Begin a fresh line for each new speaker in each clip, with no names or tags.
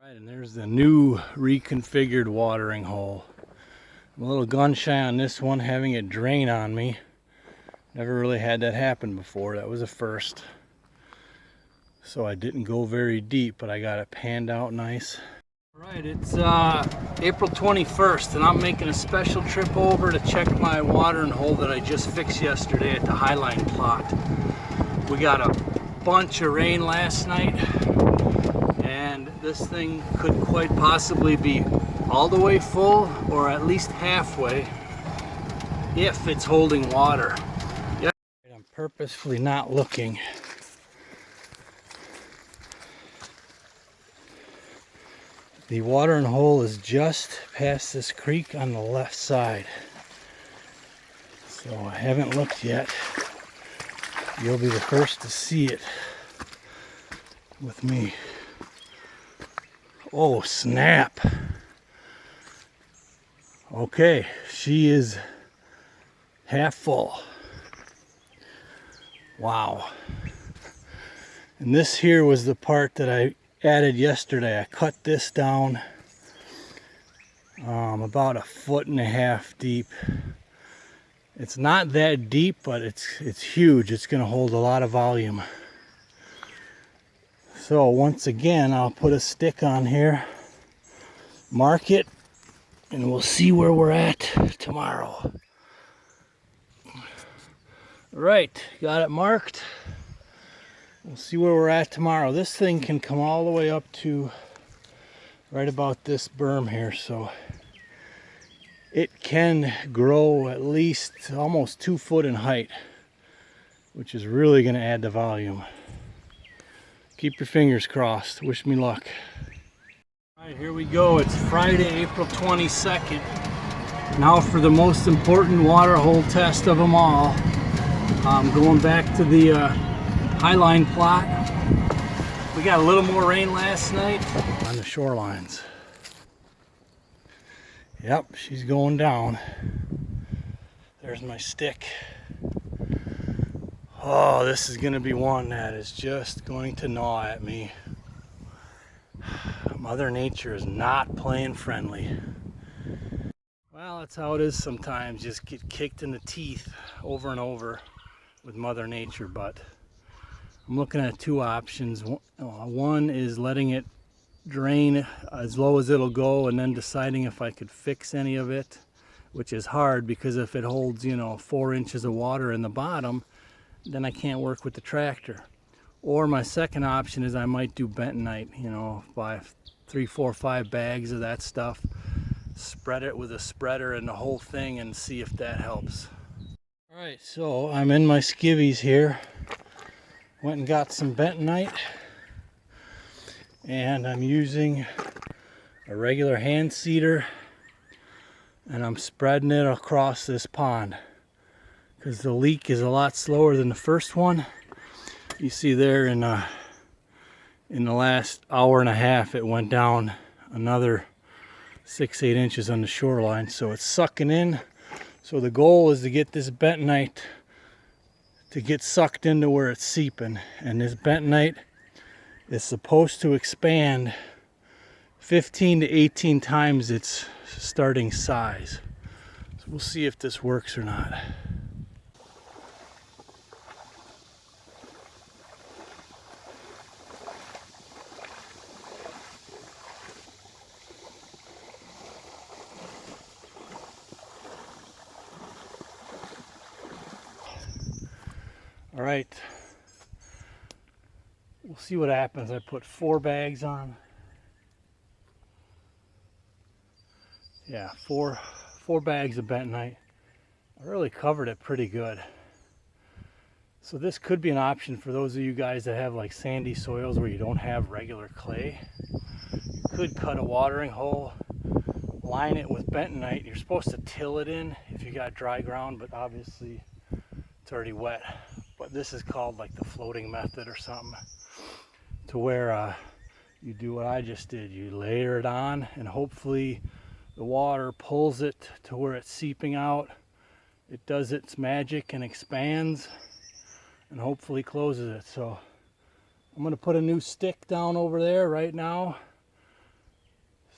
Right, and there's the new reconfigured watering hole. I'm a little gun shy on this one, having it drain on me. Never really had that happen before. That was a first. So I didn't go very deep, but I got it panned out nice. All right, it's April 21st, and I'm making a special trip over to check my watering hole that I just fixed yesterday at the Highline plot. We got a bunch of rain last night, and this thing could quite possibly be all the way full or at least halfway if it's holding water. Yep. I'm purposefully not looking. The watering hole is just past this creek on the left side, so I haven't looked yet. You'll be the first to see it with me. Oh snap! Okay, she is half full. Wow. And this here was the part that I added yesterday. I cut this down about 1.5 feet deep. It's not that deep, but it's huge. It's going to hold a lot of volume. So once again, I'll put a stick on here, mark it, and we'll see where we're at tomorrow. All right, got it marked. We'll see where we're at tomorrow. This thing can come all the way up to right about this berm here, so it can grow at least almost 2 foot in height, which is really going to add to volume. Keep your fingers crossed. Wish me luck. All right, here we go. It's Friday, April 22nd. Now for the most important water hole test of them all. I'm going back to the Highline plot. We got a little more rain last night on the shorelines. Yep, she's going down. There's my stick. Oh, this is going to be one that is just going to gnaw at me. Mother Nature is not playing friendly. Well, that's how it is sometimes. Just get kicked in the teeth over and over with Mother Nature, but I'm looking at two options. One is letting it drain as low as it'll go and then deciding if I could fix any of it, which is hard because if it holds, 4 inches of water in the bottom, then I can't work with the tractor. Or my second option is I might do bentonite, buy 3, 4, 5 bags of that stuff, spread it with a spreader and the whole thing and see if that helps. All right, so I'm in my skivvies here. Went and got some bentonite, and I'm using a regular hand seeder, and I'm spreading it across this pond because the leak is a lot slower than the first one. You see there in the last hour and a half it went down another 6-8 inches on the shoreline, so it's sucking in. So the goal is to get this bentonite to get sucked into where it's seeping, and this bentonite is supposed to expand 15 to 18 times its starting size. So we'll see if this works or not. All right, we'll see what happens. I put 4 bags on. Yeah, four bags of bentonite. I really covered it pretty good. So this could be an option for those of you guys that have like sandy soils where you don't have regular clay. You could cut a watering hole, line it with bentonite. You're supposed to till it in if you got dry ground, but obviously it's already wet. But this is called like the floating method or something, to where you do what I just did. You layer it on and hopefully the water pulls it to where it's seeping out. It does its magic and expands and hopefully closes it. So I'm going to put a new stick down over there right now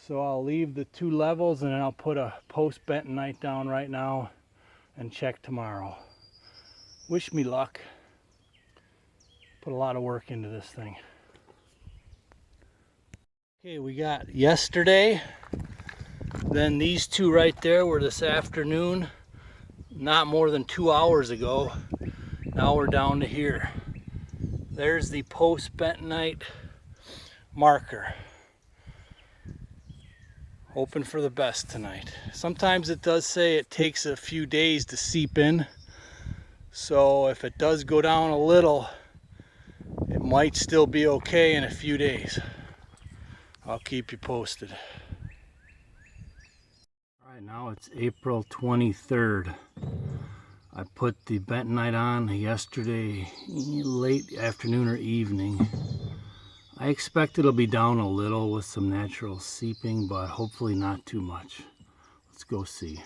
So I'll leave the 2 levels and then I'll put a post bentonite down right now and check tomorrow. Wish me luck. Put a lot of work into this thing. Okay, we got yesterday, then these 2 right there were this afternoon, not more than 2 hours ago. Now we're down to here. There's the post bentonite marker. Hoping for the best tonight. Sometimes it does say it takes a few days to seep in, so if it does go down a little, it might still be okay in a few days. I'll keep you posted. Alright, now it's April 23rd. I put the bentonite on yesterday late afternoon or evening. I expect it'll be down a little with some natural seeping, but hopefully not too much. Let's go see.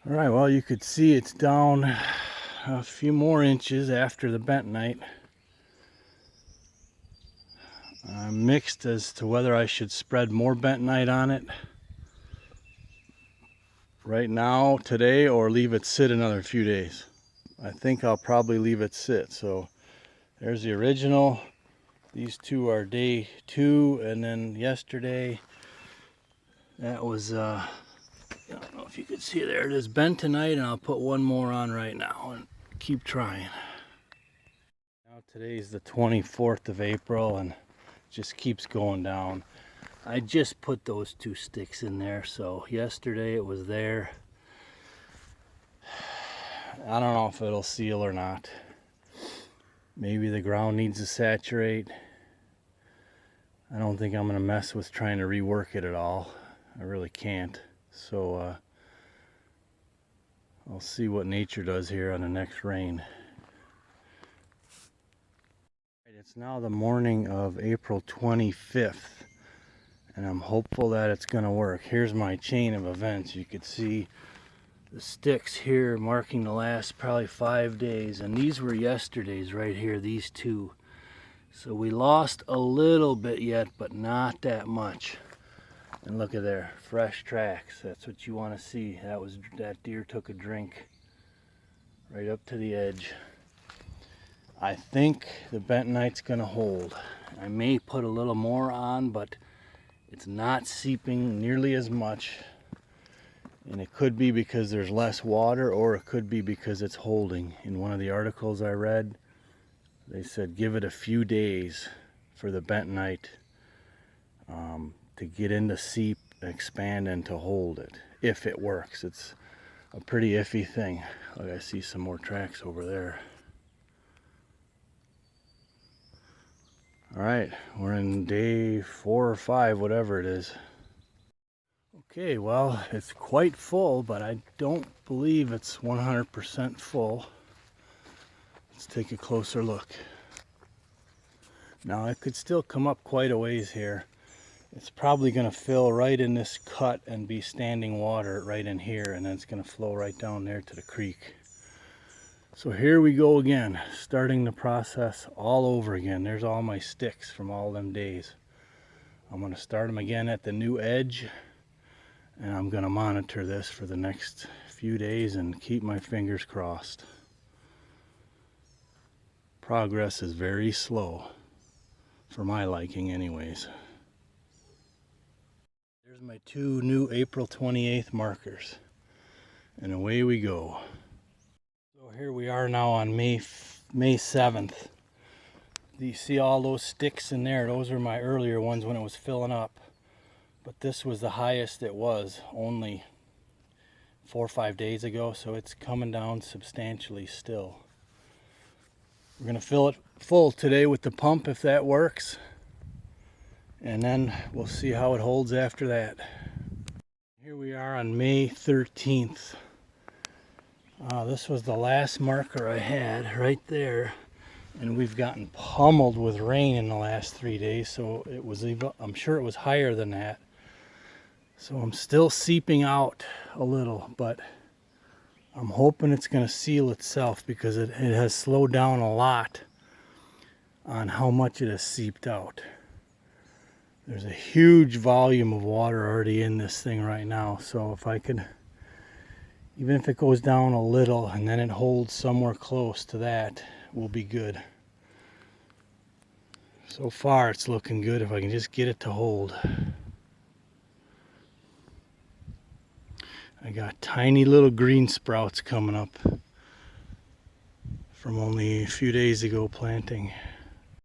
All right, well, you could see it's down a few more inches after the bentonite. I'm mixed as to whether I should spread more bentonite on it right now, today, or leave it sit another few days. I think I'll probably leave it sit. So there's the original. These 2 are day 2, and then yesterday, that was I don't know if you can see, there it is, bentonite, and I'll put one more on right now and keep trying. Now today's the 24th of April and it just keeps going down. I just put those 2 sticks in there, so yesterday it was there. I don't know if it'll seal or not. Maybe the ground needs to saturate. I don't think I'm going to mess with trying to rework it at all. I really can't. So I'll see what nature does here on the next rain. It's now the morning of April 25th, and I'm hopeful that it's going to work. Here's my chain of events. You could see the sticks here marking the last probably 5 days, and these were yesterday's right here, these 2. So we lost a little bit yet, but not that much. And look at there, fresh tracks. That's what you want to see. That deer took a drink right up to the edge. I think the bentonite's gonna hold. I may put a little more on, but it's not seeping nearly as much. And it could be because there's less water, or it could be because it's holding. In one of the articles I read, they said give it a few days for the bentonite to get into seep, expand, and to hold it, if it works. It's a pretty iffy thing. Look, I see some more tracks over there. All right, we're in day 4 or 5, whatever it is. Okay, well, it's quite full, but I don't believe it's 100% full. Let's take a closer look. Now, it could still come up quite a ways here. It's probably going to fill right in this cut and be standing water right in here, and then it's going to flow right down there to the creek. So here we go again, starting the process all over again. There's all my sticks from all them days. I'm going to start them again at the new edge, and I'm going to monitor this for the next few days and keep my fingers crossed. Progress is very slow, for my liking anyways. There's my 2 new April 28th markers, and away we go. So here we are now on May 7th. Do you see all those sticks in there? Those were my earlier ones when it was filling up, but this was the highest it was only 4 or 5 days ago, so it's coming down substantially still. We're going to fill it full today with the pump if that works, and then we'll see how it holds after that. Here we are on May 13th. This was the last marker I had right there, and we've gotten pummeled with rain in the last 3 days, so it was even, I'm sure it was higher than that. So I'm still seeping out a little, but I'm hoping it's going to seal itself because it has slowed down a lot on how much it has seeped out. There's a huge volume of water already in this thing right now, so if I could, even if it goes down a little and then it holds somewhere close to that, we'll be good. So far it's looking good if I can just get it to hold. I got tiny little green sprouts coming up from only a few days ago planting.